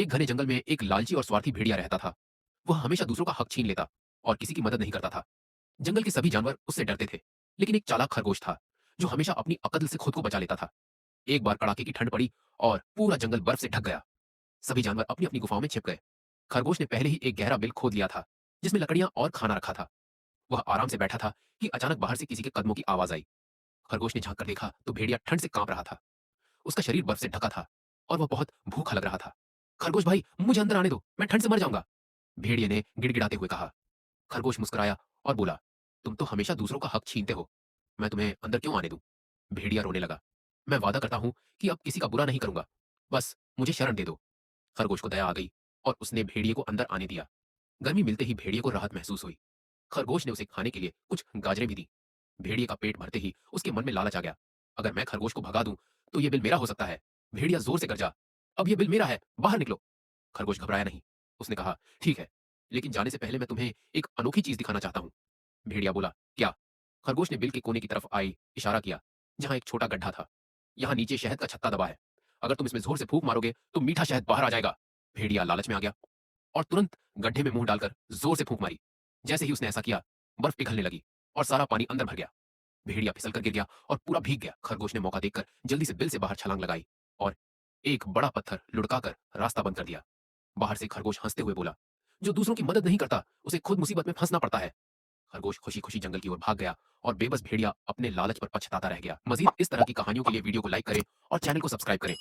एक घने जंगल में एक लालची और स्वार्थी भेड़िया रहता था। वह हमेशा दूसरों का हक छीन लेता और किसी की मदद नहीं करता था। जंगल के सभी जानवर उससे डरते थे, लेकिन एक चालाक खरगोश था जो हमेशा अपनी अकल से खुद को बचा लेता था। एक बार कड़ाके की ठंड पड़ी और पूरा जंगल बर्फ से ढक गया। सभी जानवर अपनी अपनी गुफाओं में छिप गए। खरगोश ने पहले ही एक गहरा बिल खोद लिया था, जिसमें लकड़ियां और खाना रखा था। वह आराम से बैठा था कि अचानक बाहर से किसी के कदमों की आवाज आई। खरगोश ने झांक कर देखा तो भेड़िया ठंड से कांप रहा था। उसका शरीर बर्फ से ढका था और वह बहुत भूखा लग रहा था। खरगोश भाई, मुझे अंदर आने दो, मैं ठंड से मर जाऊंगा, भेड़िए ने गिड़गिड़ाते हुए कहा। खरगोश मुस्कुराया और बोला, तुम तो हमेशा दूसरों का हक छीनते हो, मैं तुम्हें अंदर क्यों आने दूं? भेड़िया रोने लगा। मैं वादा करता हूं कि अब किसी का बुरा नहीं करूंगा, बस मुझे शरण दे दो। खरगोश को दया आ गई और उसने भेड़िए को अंदर आने दिया। गर्मी मिलते ही भेड़िए को राहत महसूस हुई। खरगोश ने उसे खाने के लिए कुछ गाजरें भी दी। भेड़िए का पेट भरते ही उसके मन में लालच आ गया। अगर मैं खरगोश को भगा दूं तो यह बिल मेरा हो सकता है। भेड़िया जोर से गरजा, अब यह बिल मेरा है, बाहर निकलो। खरगोश घबराया नहीं। उसने कहा, ठीक है, लेकिन जाने से पहले मैं तुम्हें एक अनोखी चीज दिखाना चाहता हूं। भेड़िया बोला, क्या? खरगोश ने बिल के कोने की तरफ आई इशारा किया, जहां एक छोटा गड्ढा था। यहाँ नीचे शहद का छत्ता दबा है, अगर तुम इसमें जोर से फूंक मारोगे तो मीठा शहद बाहर आ जाएगा। भेड़िया लालच में आ गया और तुरंत गड्ढे में मुंह डालकर जोर से फूंक मारी। जैसे ही उसने ऐसा किया, बर्फ पिघलने लगी और सारा पानी अंदर भर गया। भेड़िया फिसल कर गिर गया और पूरा भीग गया। खरगोश ने मौका देखकर जल्दी से बिल से बाहर छलांग लगाई और एक बड़ा पत्थर लुढ़काकर रास्ता बंद कर दिया। बाहर से खरगोश हंसते हुए बोला, जो दूसरों की मदद नहीं करता उसे खुद मुसीबत में फंसना पड़ता है। खरगोश खुशी खुशी जंगल की ओर भाग गया और बेबस भेड़िया अपने लालच पर पछताता रह गया। मजीद इस तरह की कहानियों के लिए वीडियो को लाइक करें और चैनल को सब्सक्राइब करें।